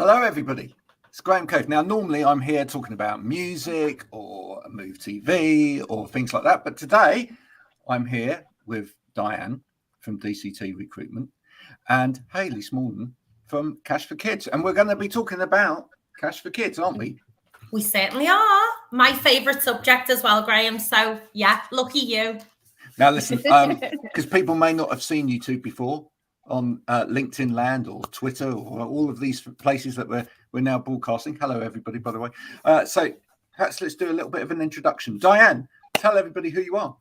Hello, everybody. It's Graham Cove. Now, normally I'm here talking about music or Move TV or things like that. But today I'm here with Diane from DCT Recruitment and Hayley Smallden from Cash for Kids. And we're going to be talking about Cash for Kids, aren't we? We certainly are. My favourite subject as well, Graham. So, yeah, lucky you. Now, listen, because people may not have seen you two before on LinkedIn Land or Twitter or all of these places that we're now broadcasting. Hello, everybody, by the way. So perhaps let's do a little bit of an introduction. Diane, tell everybody who you are.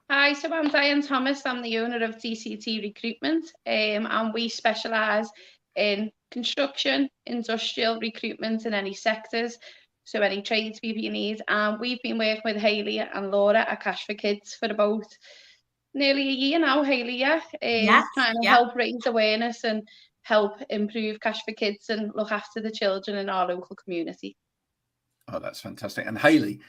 Hi, so I'm Diane Thomas. I'm the owner of DCT Recruitment, and we specialise in construction, industrial recruitment in any sectors, so any trades people need. And we've been working with Hayley and Laura at Cash for Kids for about nearly a year now, Hayley, trying to help raise awareness and help improve Cash for Kids and look after the children in our local community. Oh, that's fantastic. And Hayley,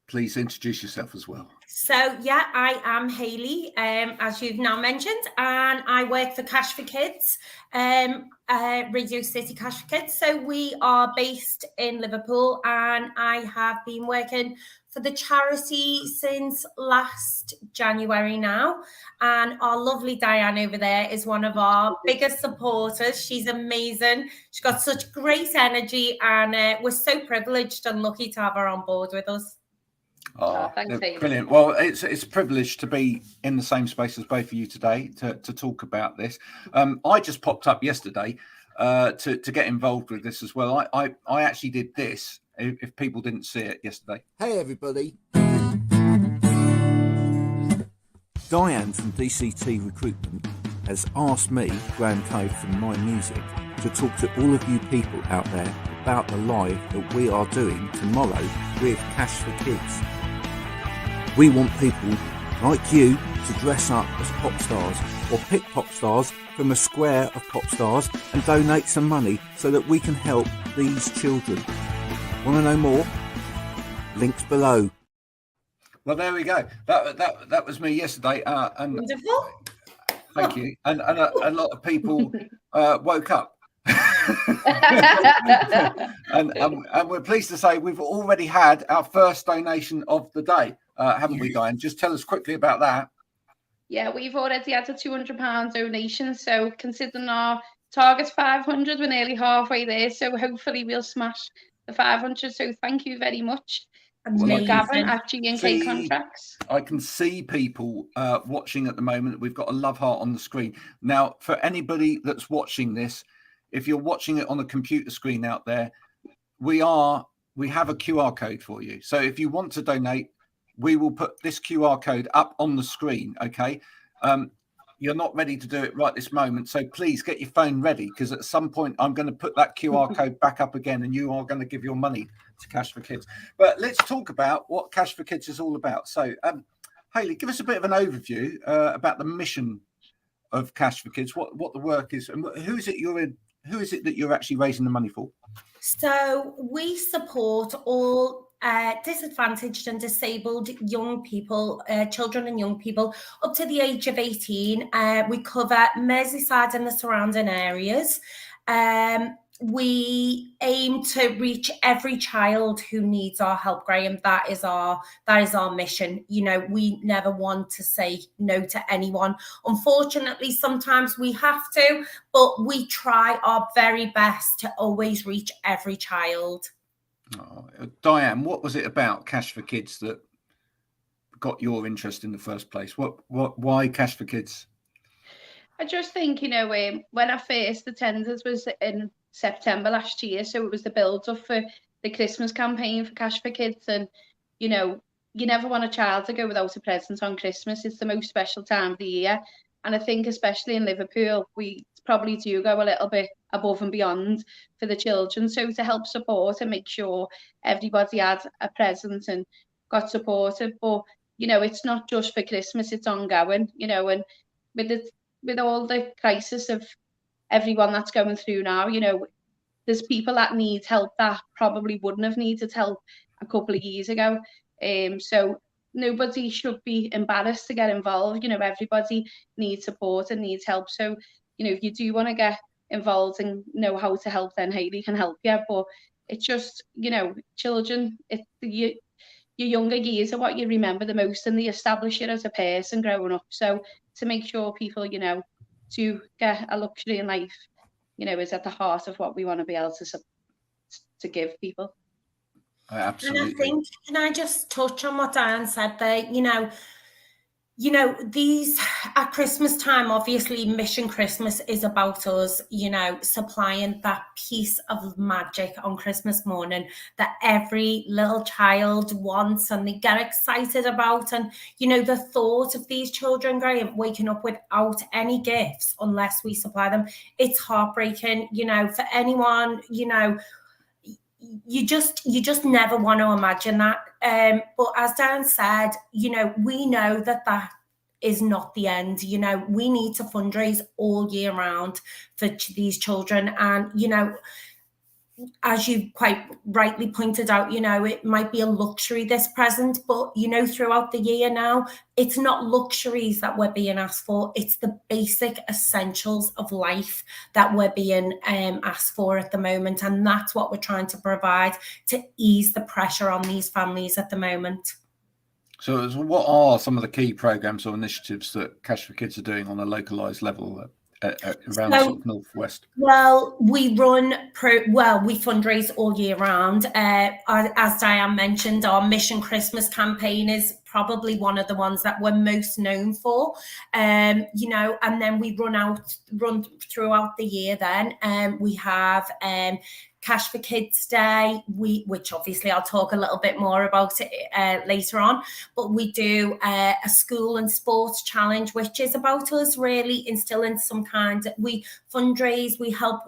please introduce yourself as well. So, yeah, I am Hayley, as you've now mentioned, and I work for Cash for Kids, Radio City Cash for Kids. So we are based in Liverpool, and I have been working for the charity since last January now. And our lovely Diane over there is one of our biggest supporters. She's amazing. She's got such great energy, and we're so privileged and lucky to have her on board with us. Oh, thanks, brilliant. Well, it's a privilege to be in the same space as both of you today to talk about this. I just popped up yesterday to get involved with this as well. I actually did this, if people didn't see it yesterday. Hey, everybody. Diane from DCT Recruitment has asked me, Graham Cove from My Music, to talk to all of you people out there about the live that we are doing tomorrow with Cash for Kids. We want people like you to dress up as pop stars or pick pop stars from a square of pop stars and donate some money so that we can help these children. Want to know more? Links below. Well, there we go. That was me yesterday. And wonderful. Thank you. And a lot of people woke up. and we're pleased to say we've already had our first donation of the day, haven't we, Diane? Just tell us quickly about that. Yeah, we've already had a £200 donation, so considering our target's 500, we're nearly halfway there, so hopefully we'll smash the 500. So thank you very much to Gavin at G&K Contracts. I can see people watching at the moment. We've got a love heart on the screen. Now, for anybody that's watching this, if you're watching it on a computer screen out there, we have a QR code for you. So if you want to donate, we will put this QR code up on the screen, okay? You're not ready to do it right this moment, so please get your phone ready, because at some point I'm going to put that QR code back up again and you are going to give your money to Cash for Kids. But let's talk about what Cash for Kids is all about. So, Hayley, give us a bit of an overview about the mission of Cash for Kids, what the work is, and who is it that you're actually raising the money for? So we support all disadvantaged and disabled young people, children and young people up to the age of 18. We cover Merseyside and the surrounding areas. We aim to reach every child who needs our help, Graham. That is our mission. You know, we never want to say no to anyone. Unfortunately, sometimes we have to, but we try our very best to always reach every child. Oh, Diane, what was it about Cash for Kids that got your interest in the first place? Why Cash for Kids? I just think, you know, when I first attended was in September last year, so it was the build up for the Christmas campaign for Cash for Kids, and you know, you never want a child to go without a present on Christmas. It's the most special time of the year, and I think especially in Liverpool we probably do go a little bit above and beyond for the children, so to help support and make sure everybody had a present and got supported. But you know, it's not just for Christmas, it's ongoing, you know, and with all the crisis of everyone that's going through now, you know, there's people that need help that probably wouldn't have needed help a couple of years ago. So nobody should be embarrassed to get involved. You know, everybody needs support and needs help. So, you know, if you do want to get involved and know how to help, then Hayley can help you. But it's just, you know, children, your younger years are what you remember the most, and they establish you as a person growing up. So to make sure people, you know, to get a luxury in life, you know, is at the heart of what we want to be able to give people. Absolutely. And I think, can I just touch on what Diane said there? These at Christmas time, obviously Mission Christmas is about us, supplying that piece of magic on Christmas morning that every little child wants and they get excited about. And, the thought of these children, Graham, waking up without any gifts unless we supply them, it's heartbreaking, for anyone, you just never want to imagine that. But as Dan said, we know that is not the end. We need to fundraise all year round for these children. And, as you quite rightly pointed out, it might be a luxury, this present, but, throughout the year now, it's not luxuries that we're being asked for. It's the basic essentials of life that we're being asked for at the moment. And that's what we're trying to provide to ease the pressure on these families at the moment. So what are some of the key programs or initiatives that Cash for Kids are doing on a localised level around the sort of Northwest? Well, we fundraise all year round. As Diane mentioned, our Mission Christmas campaign is probably one of the ones that we're most known for. And then we run throughout the year. Then we have Cash for Kids Day, which obviously I'll talk a little bit more about it later on, but we do a school and sports challenge, which is about us really instilling some kind. We fundraise, we help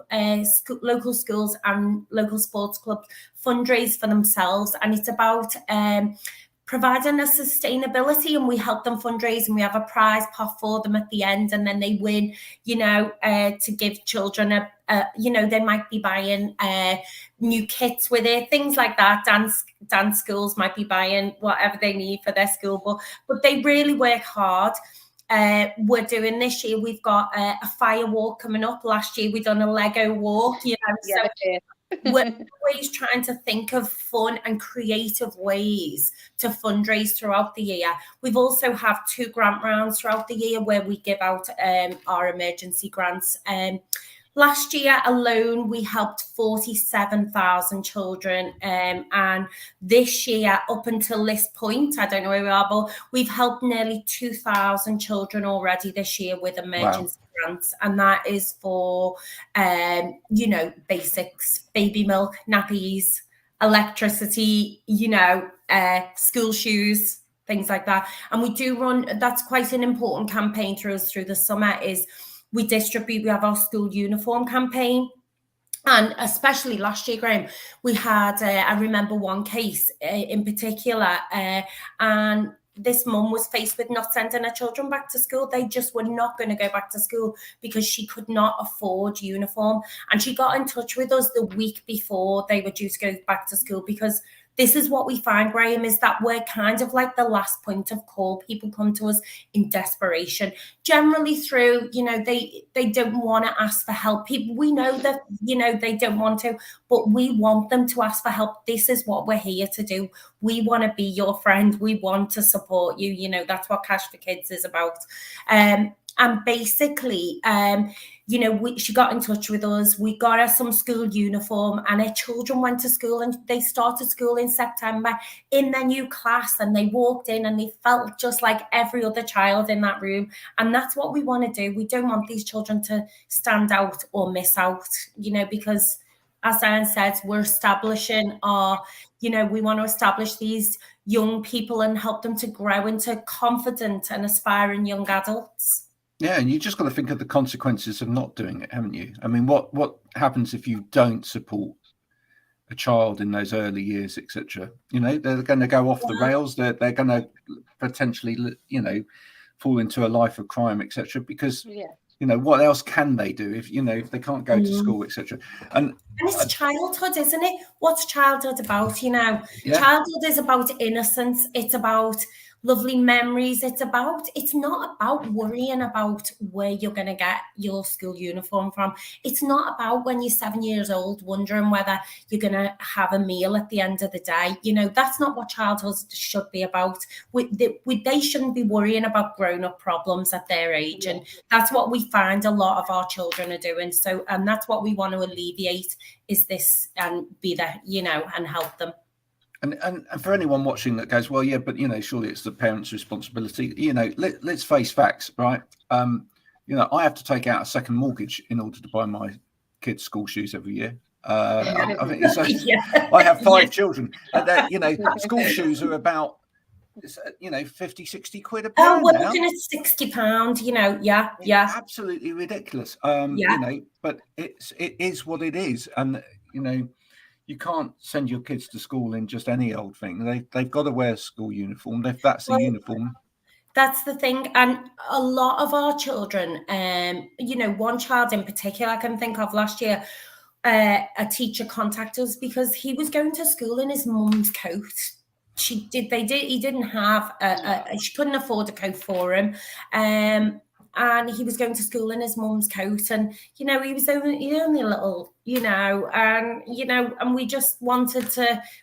local schools and local sports clubs fundraise for themselves, and it's about providing a sustainability, and we help them fundraise, and we have a prize pot for them at the end, and then they win, to give children they might be buying new kits with it, things like that. Dance schools might be buying whatever they need for their school, but they really work hard. We're doing this year, we've got a fire walk coming up. Last year we done a Lego walk, so we're always trying to think of fun and creative ways to fundraise throughout the year. We've also have 2 grant rounds throughout the year where we give out our emergency grants. Last year alone, we helped 47,000 children. And this year, up until this point, I don't know where we are, but we've helped nearly 2,000 children already this year with emergency grants. And that is for, basics, baby milk, nappies, electricity, school shoes, things like that. And we do run, that's quite an important campaign through the summer, is we have our school uniform campaign. And especially last year, Graham, we had, I remember one case in particular, and this mum was faced with not sending her children back to school. They just were not going to go back to school because she could not afford uniform. And she got in touch with us the week before they were due to go back to school, because this is what we find, Graham, is that we're kind of like the last point of call. People come to us in desperation, generally through, they don't want to ask for help. We know that, they don't want to, but we want them to ask for help. This is what we're here to do. We want to be your friend. We want to support you. That's what Cash for Kids is about. And basically, she got in touch with us. We got her some school uniform, and her children went to school, and they started school in September in their new class, and they walked in and they felt just like every other child in that room. And that's what we want to do. We don't want these children to stand out or miss out, because as Diane said, we're establishing we want to establish these young people and help them to grow into confident and aspiring young adults. Yeah, and you just got to think of the consequences of not doing it, haven't you? I mean, what happens if you don't support a child in those early years, etc.? They're going to go off the rails. They're going to potentially, fall into a life of crime, etc. Because what else can they do if they can't go to school, etc. And it's childhood, isn't it? What's childhood about? Childhood is about innocence. It's about lovely memories. It's not about worrying about where you're going to get your school uniform from. It's not about when you're 7 years old wondering whether you're going to have a meal at the end of the day. That's not what childhood should be about. They shouldn't be worrying about grown-up problems at their age. And that's what we find a lot of our children are doing. So, and that's what we want to alleviate, is this, and be there, and help them. And for anyone watching that goes, well, yeah, but surely it's the parents' responsibility. Let's face facts, right? I have to take out a second mortgage in order to buy my kids' school shoes every year. I think I have 5 children, and school shoes are about 50, 60 quid a pair. We're looking at £60. Yeah. Absolutely ridiculous. But it is what it is, and you can't send your kids to school in just any old thing. They've got to wear a school uniform. If that's the uniform. That's the thing. And a lot of our children, one child in particular I can think of last year, a teacher contacted us because he was going to school in his mum's coat. He didn't have she couldn't afford a coat for him. And he was going to school in his mum's coat, and he was only a little, and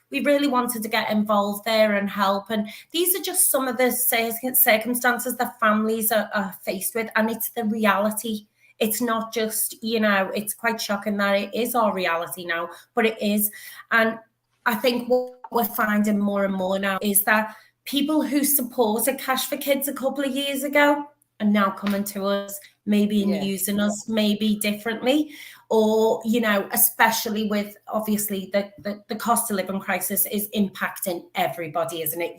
we really wanted to get involved there and help. And these are just some of the circumstances that families are faced with, and it's the reality. It's not just, it's quite shocking that it is our reality now, but it is. And I think what we're finding more and more now is that people who supported Cash for Kids a couple of years ago are now coming to us, maybe using us maybe differently, or especially with, obviously, the cost of living crisis is impacting everybody, isn't it?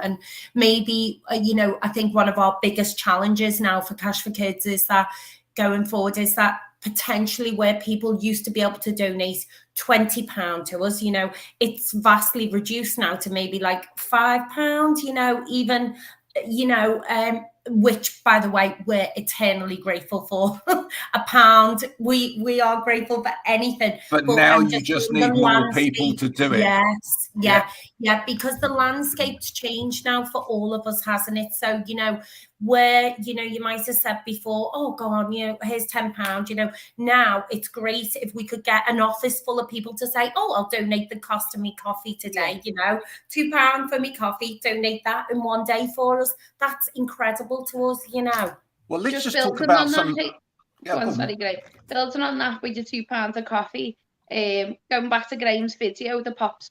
And maybe I think one of our biggest challenges now for Cash for Kids is that going forward is that potentially where people used to be able to donate £20 to us, it's vastly reduced now to maybe like £5, even, which, by the way, we're eternally grateful for. £1, we are grateful for anything. But now you just need more people to do it. Yes, because the landscape's changed now for all of us, hasn't it? So, where, you might have said before, oh, go on, here's £10, now it's great if we could get an office full of people to say, oh, I'll donate the cost of me coffee today, £2 for me coffee, donate that in one day for us. That's incredible to us, Well, let's just talk about some... Great. Building on that with your £2 of coffee, going back to Graham's video, the pop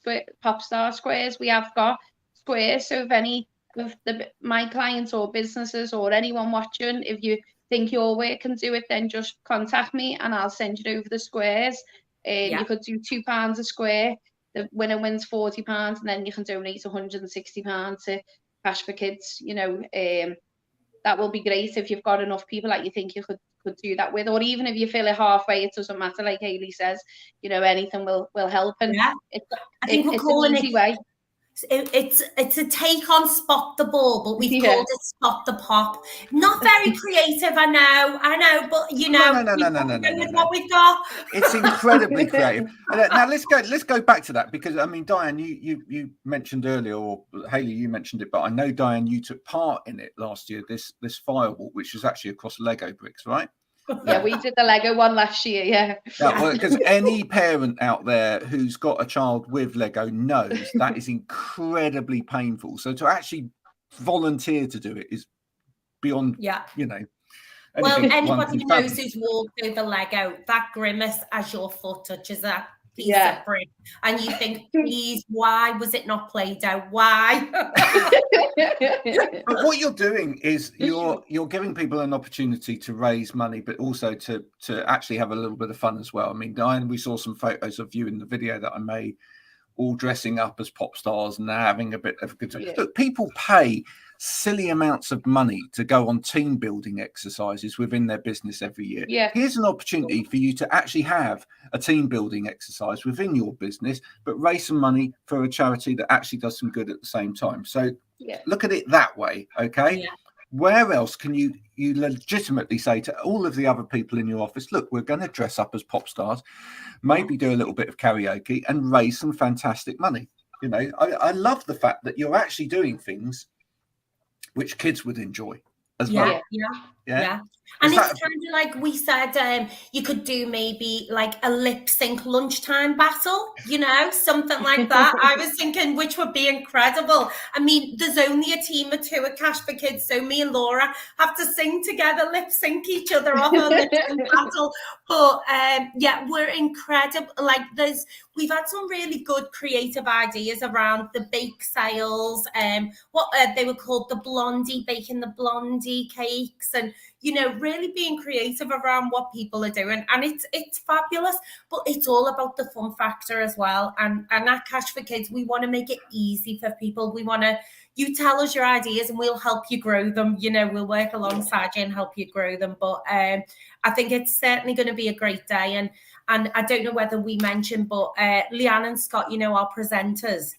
star squares, we have got squares. So if any of my clients or businesses or anyone watching, if you think your work can do it, then just contact me and I'll send you over the squares. You could do £2 a square. The winner wins £40, and then you can donate £160 to Cash for Kids. That will be great if you've got enough people that you think you could do that with, or even if you feel it halfway, it doesn't matter. Like Hayley says, anything will help. And I think we're calling it. Way. It's a take on Spot the Ball, but we've called it Spot the Pop. Not very creative, I know, but no. What we've got. It's incredibly creative. Now let's go back to that, because I mean, Diane, you mentioned earlier, or Hayley, you mentioned it, but I know, Diane, you took part in it last year. This firewall, which was actually across Lego bricks, right? Yeah, we did the Lego one last year. Because any parent out there who's got a child with Lego knows that is incredibly painful. So to actually volunteer to do it is beyond, Well, anybody who knows who's walked over Lego, that grimace as your foot touches that piece of brick, and you think, please, why was it not Play-Doh? Why? But what you're doing is you're giving people an opportunity to raise money, but also to actually have a little bit of fun as well. I mean, Diane, we saw some photos of you in the video that I made, all dressing up as pop stars and having a bit of a good time. Yeah. Look, people pay silly amounts of money to go on team building exercises within their business every year. Yeah. Here's an opportunity for you to actually have a team building exercise within your business, but raise some money for a charity that actually does some good at the same time. So look at it that way, okay? Yeah. Where else can you legitimately say to all of the other people in your office, look, we're going to dress up as pop stars, maybe do a little bit of karaoke and raise some fantastic money? I love the fact that you're actually doing things which kids would enjoy as Yeah, well. yeah. And it's kind of like we said, you could do maybe like a lip sync lunchtime battle, you know, something like that. I was thinking, which would be incredible. I mean, there's only a team of 2 at Cash for Kids, so me and Laura have to sing together, lip sync each other off a lip sync battle. But yeah, we're incredible. Like we've had some really good creative ideas around the bake sales, what they were called, the Blondie, baking the Blondie cakes, and you know, really being creative around what people are doing. And it's fabulous, but it's all about the fun factor as well. And at Cash for Kids, we want to make it easy for people. We want to, you tell us your ideas and we'll help you grow them. You know, we'll work alongside you and help you grow them. But I think it's certainly going to be a great day. And I don't know whether we mentioned, but Leanne and Scott, you know, our presenters,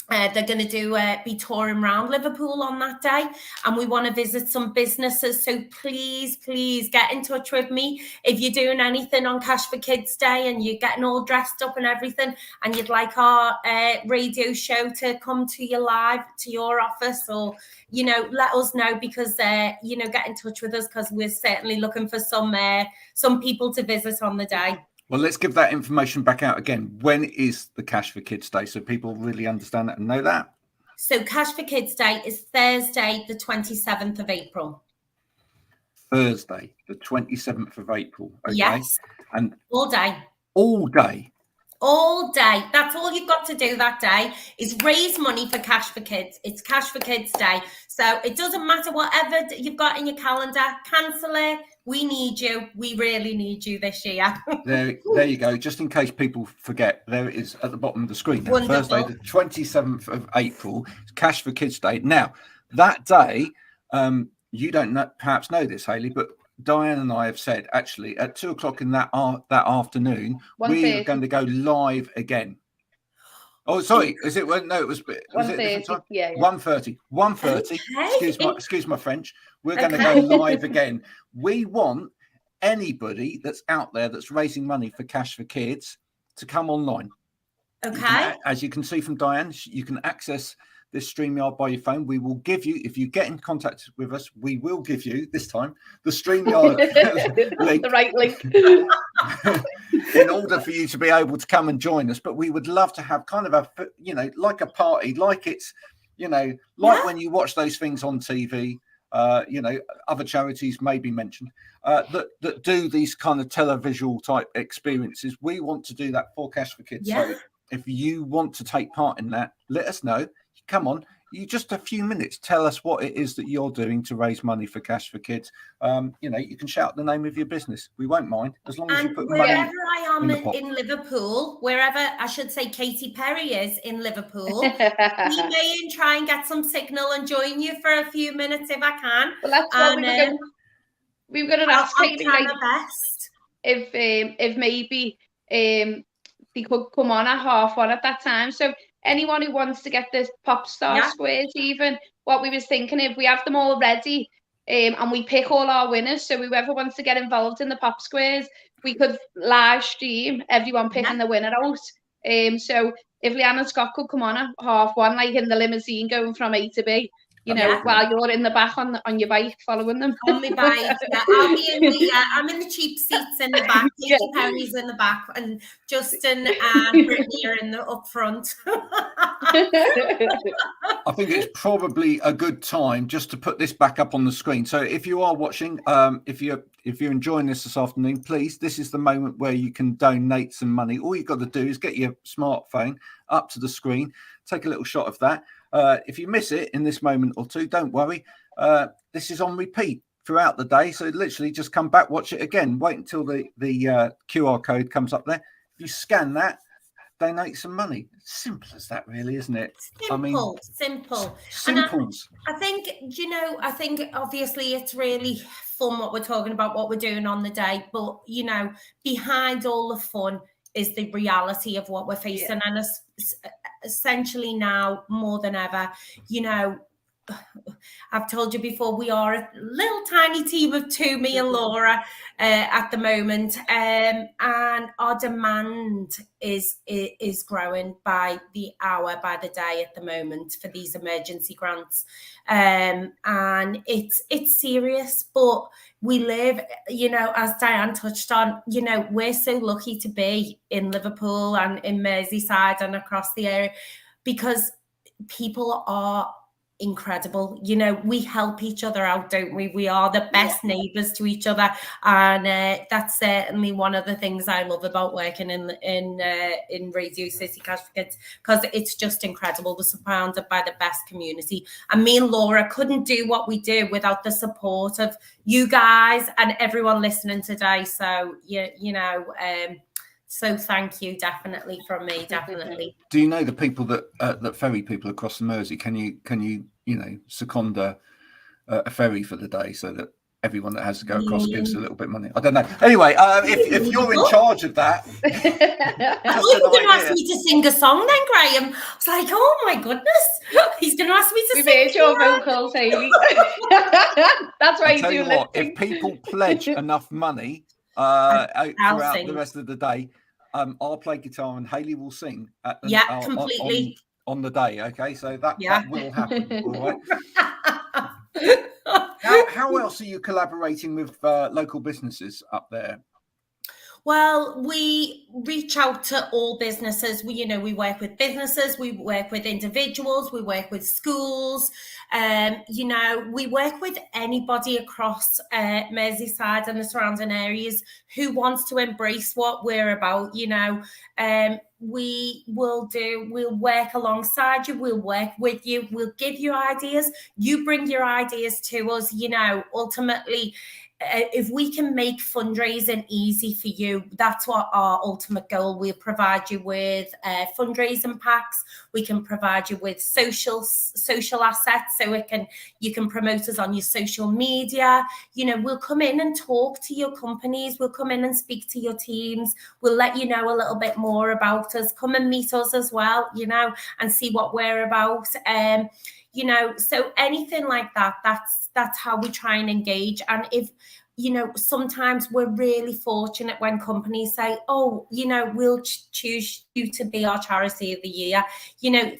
they're going to be touring around Liverpool on that day, and we want to visit some businesses. So please get in touch with me if you're doing anything on Cash for Kids Day and you're getting all dressed up and everything, and you'd like our radio show to come to you live to your office, or you know, let us know, because you know, get in touch with us, because we're certainly looking for some people to visit on the day. Well, let's give that information back out again. When is the Cash for Kids Day, so people really understand that and know that? So Cash for Kids Day is Thursday, the 27th of April. Thursday, the 27th of April. Okay. Yes. And all day. All day. All day. That's all you've got to do that day, is raise money for Cash for Kids. It's Cash for Kids Day. So it doesn't matter whatever you've got in your calendar, cancel it. We need you. We really need you this year. There you go. Just in case people forget, there it is at the bottom of the screen. Wonderful. Thursday, the 27th of April, Cash for Kids Day. Now, that day, you don't perhaps know this, Hayley, but Diane and I have said, actually, at 2:00 in that afternoon, we are going to go live again. Oh, sorry. Is it? No, it was a different time. Yeah. 1:30. 1:30. Okay. Excuse my French. We're going to go live again. We want anybody that's out there that's raising money for Cash for Kids to come online. Okay. As you can see from Diane, you can access this StreamYard by your phone. We will give you, if you get in contact with us, we will give you this time the StreamYard link. The right link. In order for you to be able to come and join us. But we would love to have kind of a, you know, like a party, like it's, you know, like when you watch those things on TV, you know, other charities may be mentioned, that do these kind of televisual type experiences. We want to do that for Cash for Kids. Yeah. So if you want to take part in that, let us know. Come on, you just a few minutes. Tell us what it is that you're doing to raise money for Cash for Kids. You know, you can shout the name of your business. We won't mind, as long as you put money. Wherever I am in Liverpool, wherever I should say Katy Perry is in Liverpool, we may try and get some signal and join you for a few minutes if I can. Well, that's what we were going to ask Katie, like, best. if maybe they could come on at 1:30 at that time. So anyone who wants to get this pop star squares, even what we was thinking, if we have them all ready and we pick all our winners, so whoever wants to get involved in the pop squares, we could live stream everyone picking the winner out. So if Leanne and Scott could come on at 1:30, like in the limousine going from A to B, you know, while you're in the back on your bike following them. On my bike, I'll be in the I'm in the cheap seats in the back. Katy Perry's in the back, and Justin and Brittany are in the up front. I think it's probably a good time just to put this back up on the screen. So if you are watching, if you're enjoying this afternoon, please, this is the moment where you can donate some money. All you've got to do is get your smartphone up to the screen, take a little shot of that. If you miss it in this moment or two, don't worry. This is on repeat throughout the day. So literally just come back, watch it again. Wait until the QR code comes up there. If you scan that, donate some money. Simple as that, really, isn't it? Simple. Simples. And I think, you know, I think obviously it's really fun what we're talking about, what we're doing on the day. But, you know, behind all the fun is the reality of what we're facing. And essentially now, more than ever, you know, I've told you before, we are a little tiny team of two, me and Laura, at the moment, and our demand is growing by the hour, by the day at the moment for these emergency grants, and it's serious. But we live, as Diane touched on, we're so lucky to be in Liverpool and in Merseyside and across the area, because people are incredible. We help each other out, don't we? We are the best neighbours to each other, and that's certainly one of the things I love about working in Radio City Cash for Kids, because it's just incredible. We're surrounded by the best community, and me and Laura couldn't do what we do without the support of you guys and everyone listening today. So so thank you, definitely, from me, definitely. Do you know the people that ferry people across the Mersey? Can you second a ferry for the day so that everyone that has to go across gives a little bit of money? I don't know. Anyway, if you're in charge of that, I thought you were going to ask me to sing a song then, Graham. I was like, oh my goodness, he's going to ask me to sing. We made your vocals, Hayley. That's why you do lip sync. If people pledge enough money throughout the rest of the day, I'll play guitar and Hayley will sing completely on the day. Okay, so that will happen. All right. How else are you collaborating with local businesses up there? Well, we reach out to all businesses. We work with businesses, we work with individuals, we work with schools. We work with anybody across Merseyside and the surrounding areas who wants to embrace what we're about. We'll work alongside you, we'll work with you, we'll give you ideas, you bring your ideas to us. Ultimately, if we can make fundraising easy for you, that's what our ultimate goal. We'll provide you with fundraising packs. We can provide you with social assets, so you can promote us on your social media. We'll come in and talk to your companies. We'll come in and speak to your teams. We'll let you know a little bit more about us. Come and meet us as well, and see what we're about. So anything like that, that's how we try and engage. And if, sometimes we're really fortunate when companies say, oh, we'll choose you to be our charity of the year,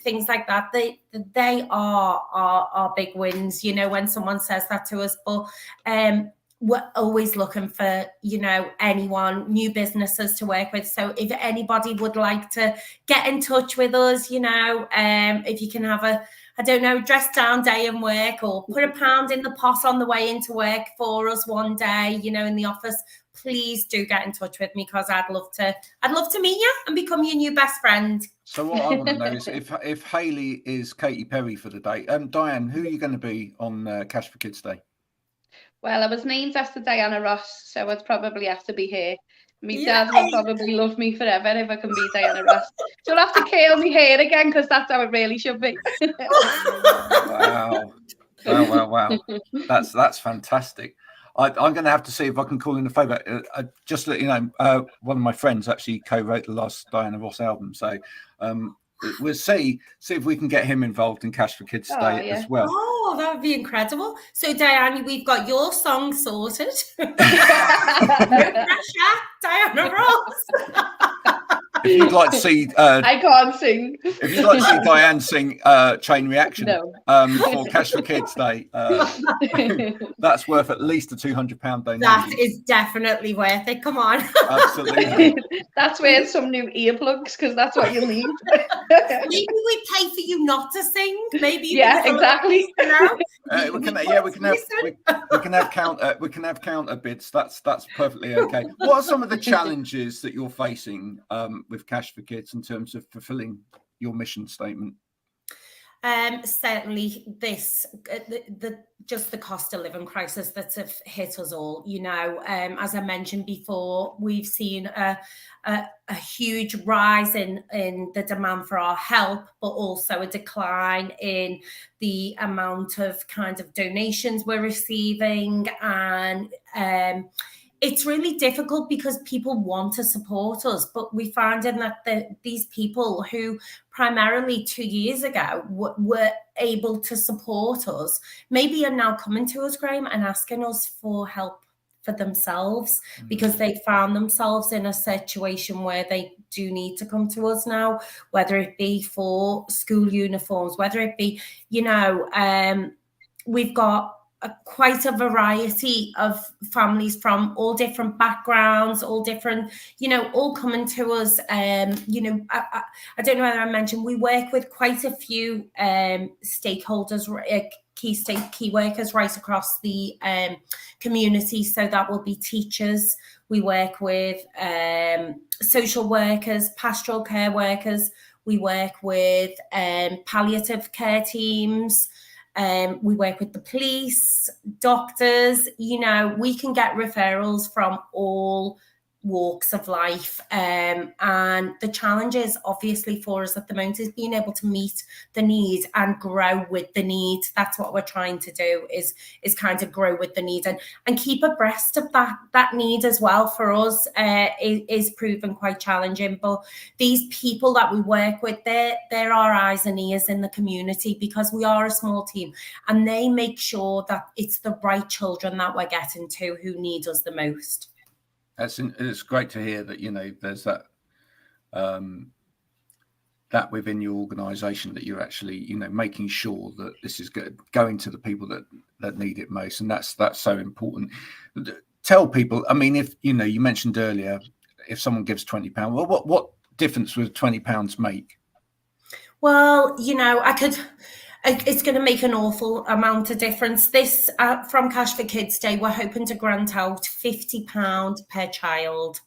things like that. They are big wins, when someone says that to us. But we're always looking for, anyone, new businesses to work with. So if anybody would like to get in touch with us, if you can have a dress down day in work, or put £1 in the pot on the way into work for us one day, in the office, please do get in touch with me, because I'd love to meet you and become your new best friend. So what I want to know is if Hayley is Katy Perry for the day, Diane, who are you going to be on Cash for Kids Day? Well, I was named after Diana Ross, so I'd probably have to be her. My dad will probably love me forever if I can be Diana Ross. So I'll have to curl my hair again, because that's how it really should be. Wow. That's fantastic. I'm going to have to see if I can call in a favour. Just to let you know, one of my friends actually co-wrote the last Diana Ross album. So we'll see if we can get him involved in Cash for Kids Day as well. Oh, that would be incredible. So, Diane, we've got your song sorted. No pressure, Diana Ross. If you'd like to see, I can't sing. If you'd like to see Diane sing Chain Reaction for Cash for Kids Day, that's worth at least a £200 donation. That is definitely worth it. Come on. Absolutely. That's worth some new earplugs, because that's what you need. Maybe we pay for you not to sing. Maybe. Exactly. We can have counter bids. That's perfectly okay. What are some of the challenges that you're facing with Cash for Kids in terms of fulfilling your mission statement? Certainly just the cost of living crisis that's hit us all. As I mentioned before, we've seen a huge rise in the demand for our help, but also a decline in the amount of kind of donations we're receiving. And it's really difficult because people want to support us, but we find in that these people who primarily 2 years ago were able to support us maybe are now coming to us, Graham, and asking us for help for themselves because they found themselves in a situation where they do need to come to us now, whether it be for school uniforms, whether it be, we've got quite a variety of families from all different backgrounds, all different, all coming to us. I don't know whether I mentioned, we work with quite a few stakeholders, key workers right across the community. So that will be teachers. We work with social workers, pastoral care workers. We work with palliative care teams. We work with the police, doctors. We can get referrals from all walks of life, and the challenges obviously for us at the moment is being able to meet the need and grow with the need. That's what we're trying to do, is kind of grow with the need and keep abreast of that need as well. For us, is proven quite challenging, but these people that we work with, they're our eyes and ears in the community, because we are a small team, and they make sure that it's the right children that we're getting to who need us the most. It's great to hear that, there's that that within your organisation, that you're actually, making sure that this is going to the people that need it most. And that's so important. Tell people, I mean, if, you mentioned earlier, if someone gives £20, well, what difference would £20 make? Well, it's going to make an awful amount of difference. This, from Cash for Kids Day, we're hoping to grant out £50 per child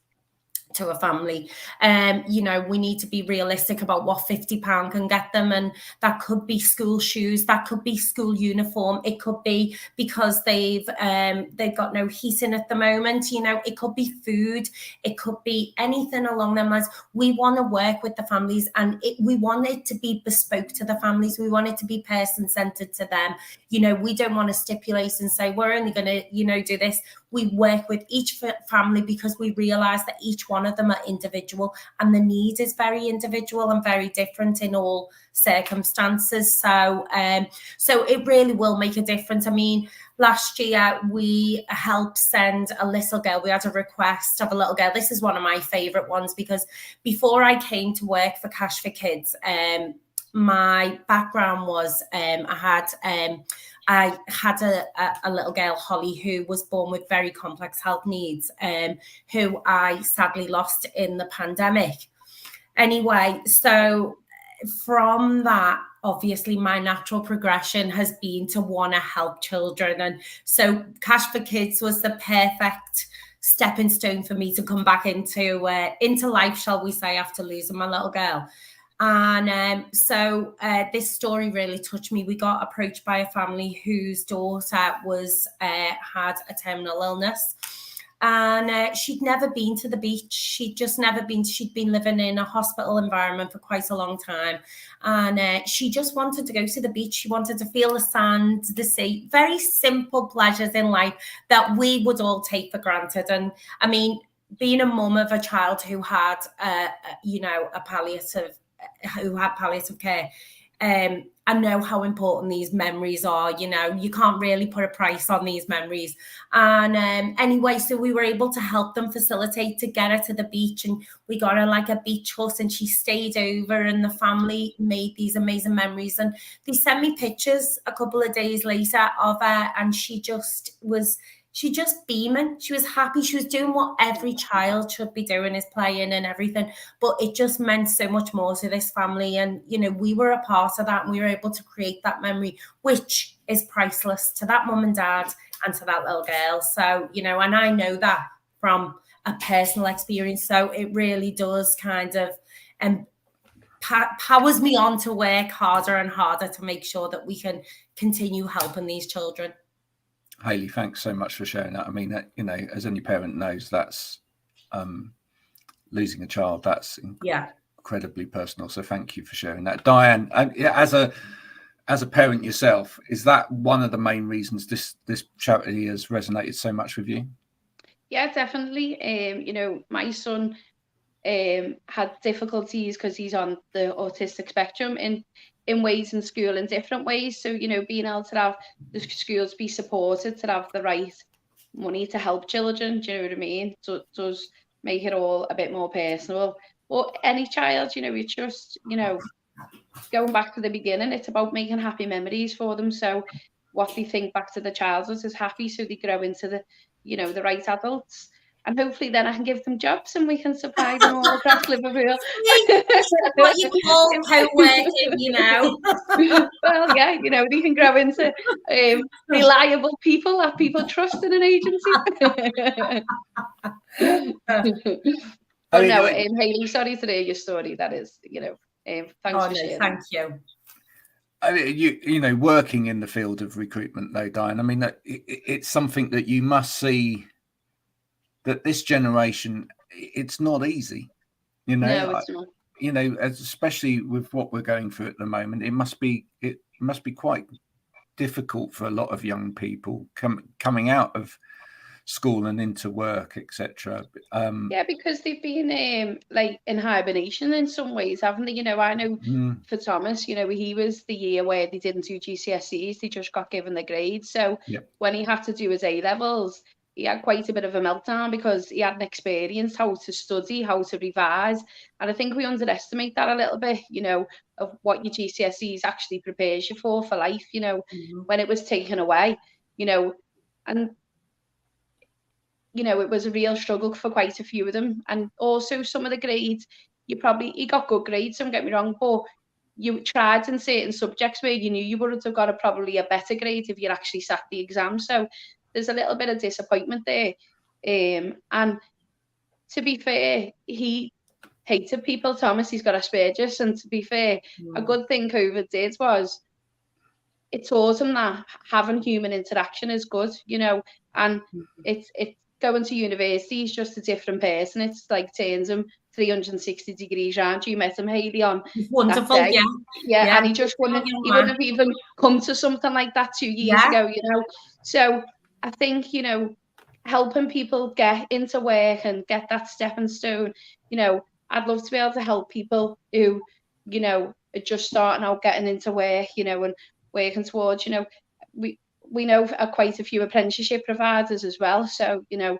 to a family. We need to be realistic about what £50 can get them, and that could be school shoes, that could be school uniform, it could be because they've got no heating at the moment, it could be food, it could be anything along them lines. We want to work with the families, and we want it to be bespoke to the families. We want it to be person-centered to them. We don't want to stipulate and say we're only going to do this. We work with each family because we realize that each one of them are individual, and the need is very individual and very different in all circumstances. So it really will make a difference. I mean, last year we helped send a little girl. We had a request of a little girl. This is one of my favorite ones, because before I came to work for Cash for Kids, my background was I had a little girl, Holly, who was born with very complex health needs, who I sadly lost in the pandemic. Anyway, so from that, obviously, my natural progression has been to want to help children. And so Cash for Kids was the perfect stepping stone for me to come back into life, shall we say, after losing my little girl. And so this story really touched me. We got approached by a family whose daughter had a terminal illness, and she'd never been to the beach. She'd just never been. She'd been living in a hospital environment for quite a long time, and she just wanted to go to the beach. She wanted to feel the sand, the sea, very simple pleasures in life that we would all take for granted. And I mean, being a mum of a child who had, palliative care, I know how important these memories are. You can't really put a price on these memories. And anyway, so we were able to help them facilitate to get her to the beach, and we got her like a beach hut, and she stayed over, and the family made these amazing memories. And they sent me pictures a couple of days later of her, and she just beaming. She was happy. She was doing what every child should be doing, is playing and everything. But it just meant so much more to this family. And, we were a part of that, and we were able to create that memory, which is priceless to that mum and dad and to that little girl. So, and I know that from a personal experience. So it really does kind of powers me on to work harder and harder to make sure that we can continue helping these children. Hayley, thanks so much for sharing that. I mean, that, as any parent knows, that's losing a child. That's incredibly personal. So thank you for sharing that, Diane. As a parent yourself, is that one of the main reasons this charity has resonated so much with you? Yeah, definitely. You know, my son had difficulties because he's on the autistic spectrum in ways in school in different ways. So, you know, being able to have the schools be supported to have the right money to help children, do you know what I mean? So it does make it all a bit more personal. But any child, you know, it's just, you know, going back to the beginning, it's about making happy memories for them. So what they think back to the childhood is happy, so they grow into the, you know, the right adults. And hopefully then I can give them jobs and we can supply them all across Liverpool. What you call co-working, you know. Well, yeah, you know, they can grow into reliable people that people trust in an agency. But no, Hayley, sorry to hear your story. That is, you know, thanks for sharing. Thank you. I mean, you know, working in the field of recruitment, though, Diane, I mean, it's something that you must see that this generation, it's not easy, you know. No, it's not. You know, especially with what we're going through at the moment, it must be quite difficult for a lot of young people coming out of school and into work, etc. Yeah, because they've been like in hibernation in some ways, haven't they? You know, I know for Thomas, you know, he was the year where they didn't do GCSEs, they just got given the grades. So when he had to do his A levels, he had quite a bit of a meltdown because he hadn't experienced how to study, how to revise. And I think we underestimate that a little bit, you know, of what your GCSEs actually prepares you for life, you know, when it was taken away, you know, and you know, it was a real struggle for quite a few of them. And also some of the grades, he got good grades, don't get me wrong, but you tried in certain subjects where you knew you would have got probably a better grade if you actually sat the exam. So there's a little bit of disappointment there. And to be fair, he hated people, Thomas, he's got Asperger's. And to be fair, a good thing COVID did was it taught him that having human interaction is good, you know, and it's going to university, he's just a different person. It's like turns him 360 degrees round. You met him, Hayley, on wonderful, that day. Yeah, and he just wouldn't have even come to something like that 2 years ago, you know. So I think, you know, helping people get into work and get that stepping stone, you know, I'd love to be able to help people who, you know, are just starting out getting into work, you know, and working towards, you know, we know quite a few apprenticeship providers as well. So, you know,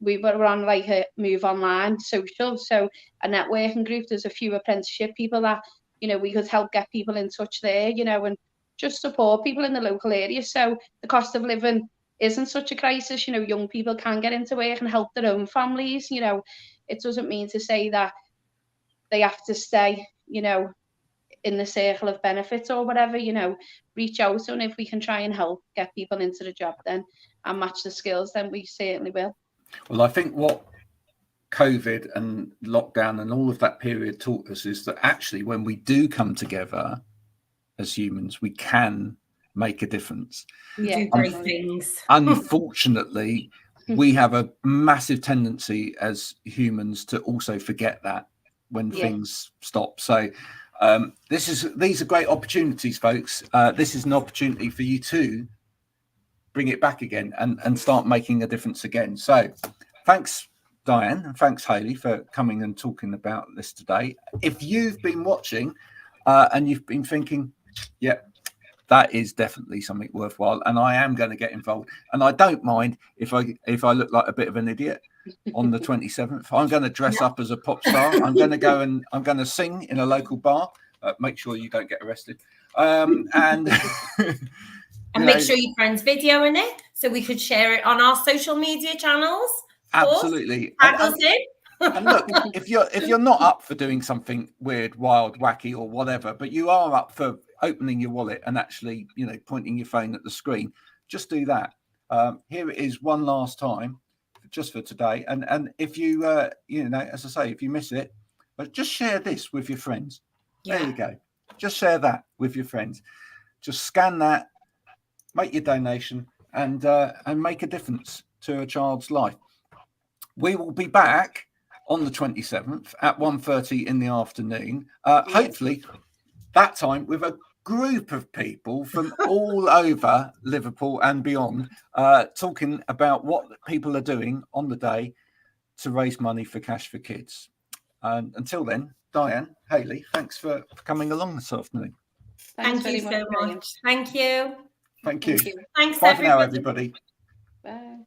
we were on like a Move Online social, so a networking group. There's a few apprenticeship people that, you know, we could help get people in touch there, you know, and just support people in the local area. So the cost of living isn't such a crisis. You know, young people can get into work and help their own families. You know, it doesn't mean to say that they have to stay, you know, in the circle of benefits or whatever, you know, reach out. And if we can try and help get people into the job then and match the skills, then we certainly will. Well, I think what COVID and lockdown and all of that period taught us is that actually when we do come together as humans, we can make a difference. Do great things. Unfortunately, we have a massive tendency as humans to also forget that when things stop. So these are great opportunities, folks. This is an opportunity for you to bring it back again and start making a difference again. So thanks, Diane, and thanks, Hayley, for coming and talking about this today. If you've been watching and you've been thinking, that is definitely something worthwhile, and I am going to get involved, and I don't mind if I look like a bit of an idiot on the 27th. I'm going to dress up as a pop star. I'm going to go and I'm going to sing in a local bar. Make sure you don't get arrested, and make sure your friends video in it so we could share it on our social media channels. Absolutely. Tag us in. And look, if you're not up for doing something weird, wild, wacky, or whatever, but you are up for opening your wallet and actually, you know, pointing your phone at the screen, just do that. Here it is one last time, just for today. And if you, you know, as I say, if you miss it, but just share this with your friends. There you go. Just share that with your friends. Just scan that, make your donation, and make a difference to a child's life. We will be back on the 27th at 1:30 in the afternoon. Hopefully that time with a group of people from all over Liverpool and beyond, talking about what people are doing on the day to raise money for Cash for Kids. Until then, Diane, Hayley, thanks for coming along this afternoon. Thanks Thank you very so Graham. much. Thank you. Thank you. Thanks, Bye for now, everybody. everybody. Bye.